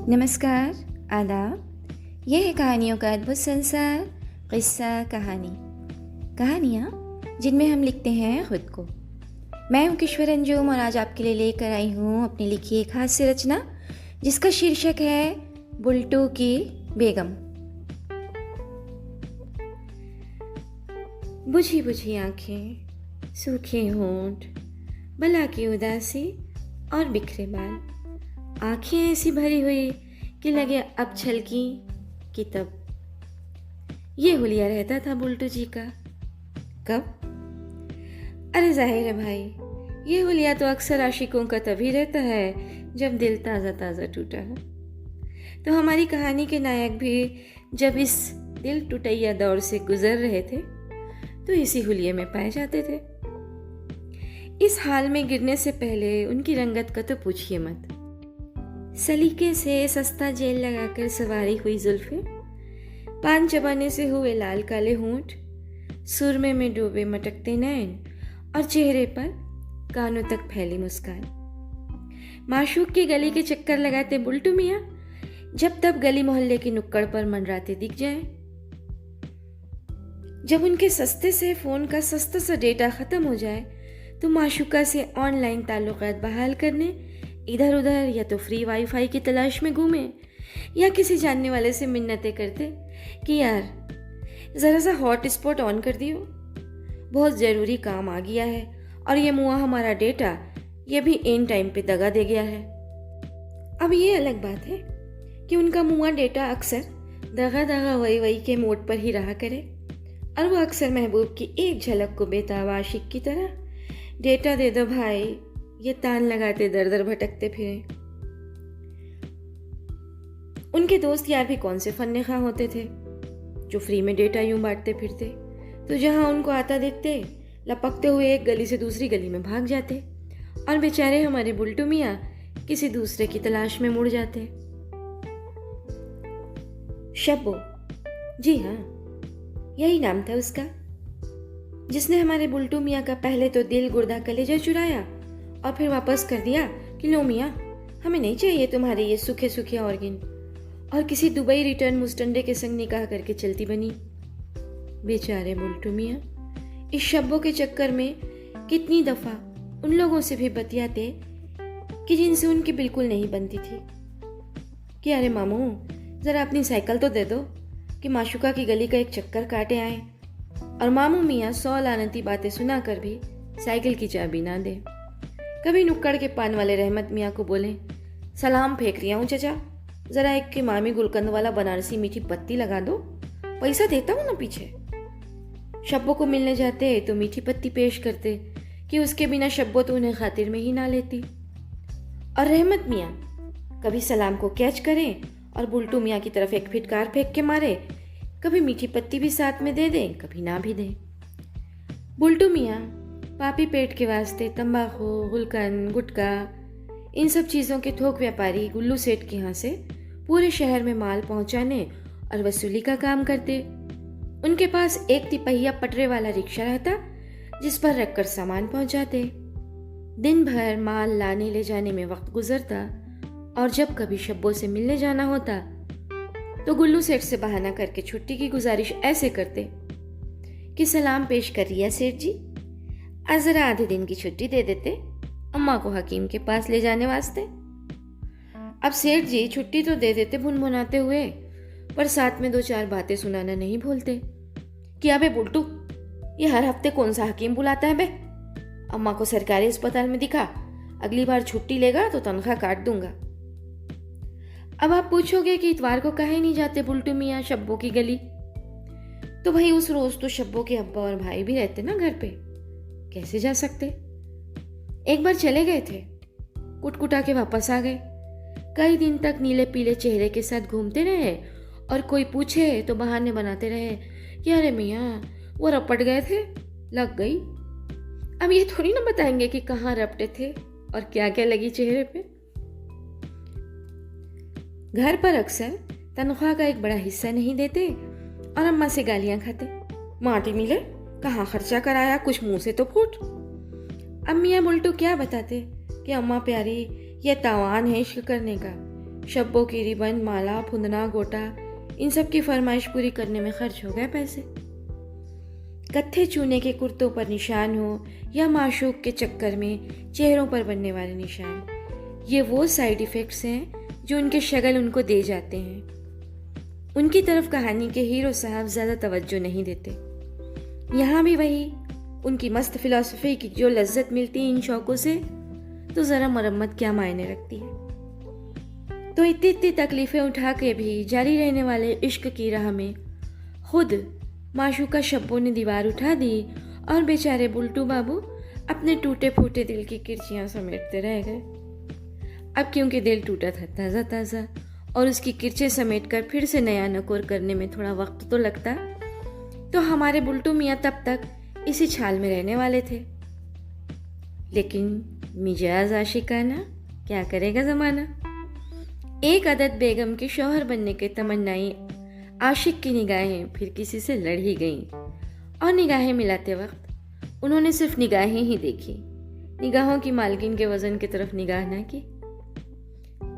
नमस्कार, आदाब। यह है कहानियों का अद्भुत संसार। किस्सा कहानी, कहानियाँ जिनमें हम लिखते हैं खुद को। मैं हूँ किश्वर अंजुम और आज आपके लिए लेकर आई हूँ अपनी लिखी एक हास्य रचना जिसका शीर्षक है बुल्टू की बेगम। बुझी बुझी आंखें, सूखे होंठ, बला की उदासी और बिखरे बाल, आंखें ऐसी भरी हुई कि लगे अब छलकी कि तब। ये हुलिया रहता था बुल्टू जी का। कब? अरे जाहिर है भाई, ये हुलिया तो अक्सर आशिकों का तभी रहता है जब दिल ताज़ा ताज़ा टूटा हो। तो हमारी कहानी के नायक भी जब इस दिल टूटैया दौर से गुजर रहे थे तो इसी हुलिये में पाए जाते थे। इस हाल में गिरने से पहले उनकी रंगत का तो पूछिए मत। सलीके से सस्ता जेल लगाकर सवारी हुई जुल्फें, पान चबाने से हुए लाल काले होंठ, सुरमे में डूबे मटकते नैन और चेहरे पर कानों तक फैली मुस्कान। माशूक की गली के चक्कर लगाते बुल्टू मियाँ जब तब गली मोहल्ले की नुक्कड़ पर मंडराते दिख जाए। जब उनके सस्ते से फोन का सस्ता सा डेटा खत्म हो जाए तो माशूका से ऑनलाइन ताल्लुकात बहाल करने इधर उधर या तो फ्री वाईफाई की तलाश में घूमे या किसी जानने वाले से मिन्नतें करते कि यार ज़रा सा हॉट स्पॉट ऑन कर दियो, बहुत ज़रूरी काम आ गया है और ये मुआ हमारा डेटा ये भी इन टाइम पे दगा दे गया है। अब ये अलग बात है कि उनका मुआ डेटा अक्सर दगा दगा वही वही के मोड पर ही रहा करे और वो अक्सर महबूब की एक झलक को बेताब आशिक की तरह डेटा दे दो भाई ये तान लगाते दर दर भटकते फिरे। उनके दोस्त यार भी कौन से फन्ने खा होते थे जो फ्री में डेटा यूं बांटते फिरते, तो जहां उनको आता देखते लपकते हुए एक गली से दूसरी गली में भाग जाते और बेचारे हमारे बुल्टू मियाँ किसी दूसरे की तलाश में मुड़ जाते। शब्बो, जी हाँ यही नाम था उसका, जिसने हमारे बुल्टू मियाँ का पहले तो दिल गुर्दा कलेजा चुराया और फिर वापस कर दिया कि लो मियाँ हमें नहीं चाहिए तुम्हारे ये सूखे सूखे ऑर्गन, और किसी दुबई रिटर्न मुस्टंडे के संग निकाह करके चलती बनी। बेचारे बुल्टू मियाँ इस शब्बों के चक्कर में कितनी दफ़ा उन लोगों से भी बतियाते कि जिनसे उनकी बिल्कुल नहीं बनती थी कि अरे मामू ज़रा अपनी साइकिल तो दे दो कि माशुका की गली का एक चक्कर काटे आए, और मामू मियाँ 100 लानती बातें सुना कर भी साइकिल की चाबी ना दे। कभी नुक्कड़ के पान वाले रहमत मियाँ को बोले सलाम फेंक रिया हूँ चचा, ज़रा एक की मामी गुलकंद वाला बनारसी मीठी पत्ती लगा दो, पैसा देता हूँ ना पीछे। शब्बों को मिलने जाते तो मीठी पत्ती पेश करते कि उसके बिना शब्बों तो उन्हें खातिर में ही ना लेती। और रहमत मियाँ कभी सलाम को कैच करें और बुल्टू मियाँ की तरफ एक फिटकार फेंक के मारे, कभी मीठी पत्ती भी साथ में दे दें कभी ना भी दें। बुल्टू मियाँ पापी पेट के वास्ते तंबाकू, गुलकंद, गुटखा इन सब चीज़ों के थोक व्यापारी गुल्लू सेठ के यहाँ से पूरे शहर में माल पहुँचाने और वसूली का काम करते। उनके पास एक तिपहिया पटरे वाला रिक्शा रहता जिस पर रखकर सामान पहुँचाते। दिन भर माल लाने ले जाने में वक्त गुजरता और जब कभी शब्बों से मिलने जाना होता तो गुल्लू सेठ से बहाना करके छुट्टी की गुजारिश ऐसे करते कि सलाम पेश कर रिया सेठ जी, आज जरा आधे दिन की छुट्टी दे देते अम्मा को हकीम के पास ले जाने वास्ते। अब सेठ जी छुट्टी तो दे देते भुनभुनाते हुए, पर साथ में 2-4 बातें सुनाना नहीं भूलते कि अबे बुल्टू ये हर हफ्ते कौन सा हकीम बुलाता है बे, अम्मा को सरकारी अस्पताल में दिखा, अगली बार छुट्टी लेगा तो तनख्वाह काट दूंगा। अब आप पूछोगे कि इतवार को काहे नहीं जाते बुल्टू मियाँ शब्बों की गली, तो भाई उस रोज तो शब्बों के अब्बा और भाई भी रहते ना घर पे, कैसे जा सकते। एक बार चले गए थे, कुटकुटा के वापस आ गए। कई दिन तक नीले पीले चेहरे के साथ घूमते रहे और कोई पूछे तो बहाने बनाते रहे कि अरे मियाँ वो रपट गए थे, लग गई। अब ये थोड़ी ना बताएंगे कि कहाँ रपटे थे और क्या क्या लगी चेहरे पे। घर पर अक्सर तनख्वाह का एक बड़ा हिस्सा नहीं देते और अम्मा से गालियां खाते, माटी मिले कहाँ खर्चा कराया, कुछ मुंह से तो फूट। अब मियाँ बुल्टू क्या बताते कि अम्मा प्यारी ये तावान है इश्क करने का, शब्बों की रिबन, माला, फुंदना, गोटा, इन सब की फरमाइश पूरी करने में खर्च हो गए पैसे। कत्थे चूने के कुर्तों पर निशान हो या माशूक के चक्कर में चेहरों पर बनने वाले निशान, ये वो साइड इफ़ेक्ट्स हैं जो उनके शगल उनको दे जाते हैं। उनकी तरफ कहानी के हीरो साहब ज़्यादा तवज्जो नहीं देते। यहाँ भी वही, उनकी मस्त फिलॉसफी की जो लज्जत मिलती है इन शौकों से, तो ज़रा मरम्मत क्या मायने रखती है। तो इतनी इतनी तकलीफ़ें उठा के भी जारी रहने वाले इश्क की राह में खुद माशूका शब्बों ने दीवार उठा दी और बेचारे बुल्टू बाबू अपने टूटे फूटे दिल की किरचियाँ समेटते रह गए। अब क्योंकि दिल टूटा था ताज़ा ताज़ा और उसकी किरचे समेट कर फिर से नया नकोर करने में थोड़ा वक्त तो लगता, तो हमारे बुल्टू मियाँ तब तक इसी छाल में रहने वाले थे। लेकिन मिजाज आशिकाना, क्या करेगा ज़माना। एक अदद बेगम के शौहर बनने के तमन्नाई आशिक की निगाहें फिर किसी से लड़ ही गईं और निगाहें मिलाते वक्त उन्होंने सिर्फ निगाहें ही देखी, निगाहों की मालकिन के वज़न की तरफ निगाह ना की।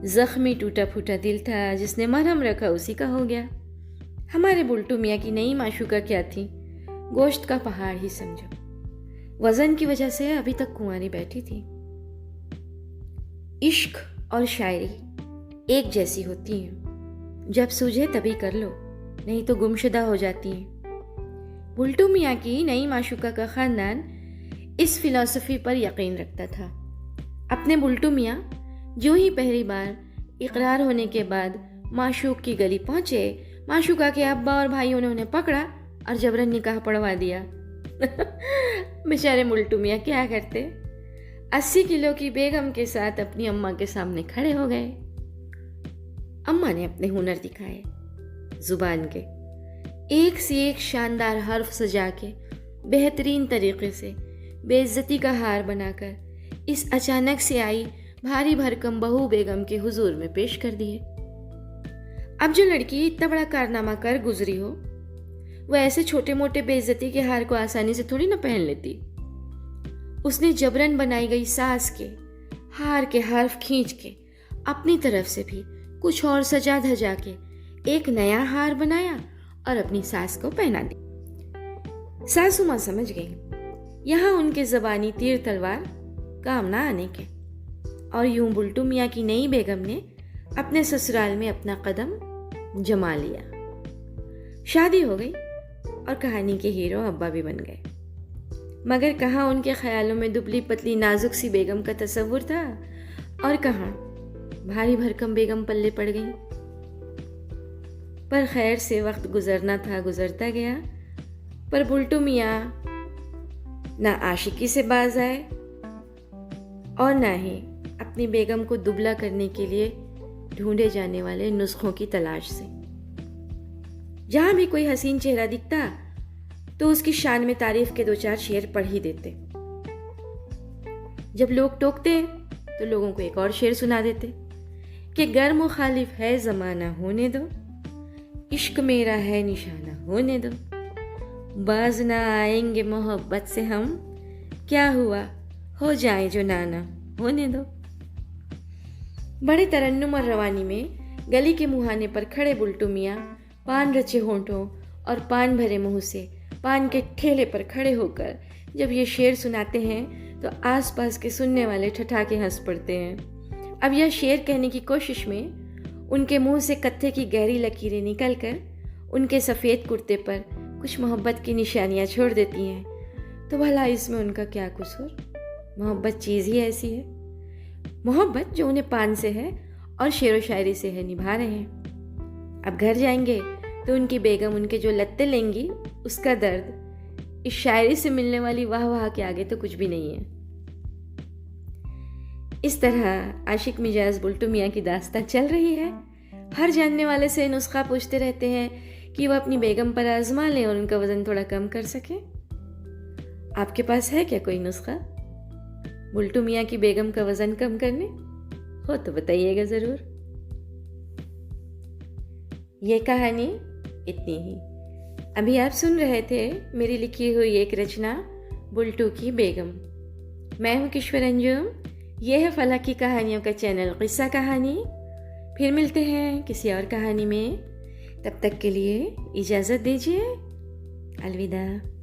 ज़ख्मी टूटा फूटा दिल था, जिसने मरहम रखा उसी का हो गया। हमारे बुल्टू मियाँ की नई माशूका क्या थी, गोश्त का पहाड़ ही समझो। वज़न की वजह से अभी तक कुंवारी बैठी थी। इश्क और शायरी एक जैसी होती हैं, जब सूझे तभी कर लो, नहीं तो गुमशुदा हो जाती हैं। बुल्टू मियाँ की नई माशूका का ख़ानदान इस फिलॉसफी पर यकीन रखता था। अपने बुल्टू मियाँ जो ही पहली बार इकरार होने के बाद माशूक की गली पहुँचे, माशूका के अब्बा और भाइयों ने उन्हें पकड़ा और जबरन निकाह पढ़वा दिया। बेचारे बुल्टू मियाँ क्या करते, 80 किलो की बेगम के साथ अपनी अम्मा के सामने खड़े हो गए। अम्मा ने अपने हुनर दिखाए, जुबान के एक से एक शानदार हर्फ सजा के बेहतरीन तरीके से बेइज्जती का हार बनाकर इस अचानक से आई भारी भरकम बहू बेगम के हुजूर में पेश कर दिए। अब जो लड़की इतना बड़ा कारनामा कर गुजरी हो, वह ऐसे छोटे मोटे बेइज्जती के हार को आसानी से थोड़ी ना पहन लेती। उसने जबरन बनाई गई सास के हार के हर्फ खींच के अपनी तरफ से भी कुछ और सजा धजा के एक नया हार बनाया और अपनी सास को पहना दी। सासू माँ समझ गई यहाँ उनके ज़बानी तीर तलवार काम ना आने के, और यूं बुल्टू मियाँ की नई बेगम ने अपने ससुराल में अपना कदम जमा लिया। शादी हो गई और कहानी के हीरो अब्बा भी बन गए। मगर कहाँ उनके ख्यालों में दुबली पतली नाजुक सी बेगम का तस्वुर था और कहाँ भारी भरकम बेगम पल्ले पड़ गई। पर खैर से वक्त गुजरना था, गुजरता गया। पर बुल्टू मियाँ ना आशिकी से बाज आए और ना ही अपनी बेगम को दुबला करने के लिए ढूंढे जाने वाले नुस्खों की तलाश से। जहां भी कोई हसीन चेहरा दिखता तो उसकी शान में तारीफ के 2-4 शेर पढ़ ही देते। जब लोग टोकते तो लोगों को एक और शेर सुना देते कि गर मुखालिफ है ज़माना होने दो, इश्क मेरा है निशाना होने दो, बाज ना आएंगे मोहब्बत से हम, क्या हुआ हो जाए जो नाना होने दो। बड़े तरन्नुम और रवानी में गली के मुहाने पर खड़े बुल्टू मियाँ पान रचे होंठों और पान भरे मुंह से पान के ठेले पर खड़े होकर जब ये शेर सुनाते हैं तो आसपास के सुनने वाले ठठाके हंस पड़ते हैं। अब यह शेर कहने की कोशिश में उनके मुंह से कत्थे की गहरी लकीरें निकलकर उनके सफ़ेद कुर्ते पर कुछ मोहब्बत की निशानियां छोड़ देती हैं। तो भला इसमें उनका क्या कसूर? मोहब्बत चीज़ ही ऐसी है, मोहब्बत जो उन्हें पान से है और शेर व शायरी से है, निभा रहे हैं। अब घर जाएंगे तो उनकी बेगम उनके जो लत्ते लेंगी उसका दर्द इस शायरी से मिलने वाली वाह वाह के आगे तो कुछ भी नहीं है। इस तरह आशिक मिजाज बुल्टू मियाँ की दास्तां चल रही है। हर जानने वाले से नुस्खा पूछते रहते हैं कि वह अपनी बेगम पर आजमा लें और उनका वजन थोड़ा कम कर सके। आपके पास है क्या कोई नुस्खा बुल्टू मियाँ की बेगम का वजन कम करने? हो तो बताइएगा ज़रूर। ये कहानी इतनी ही। अभी आप सुन रहे थे मेरी लिखी हुई एक रचना बुल्टू की बेगम। मैं हूँ किश्वर अंजुम। यह है फलक की कहानियों का चैनल किस्सा कहानी। फिर मिलते हैं किसी और कहानी में। तब तक के लिए इजाज़त दीजिए। अलविदा।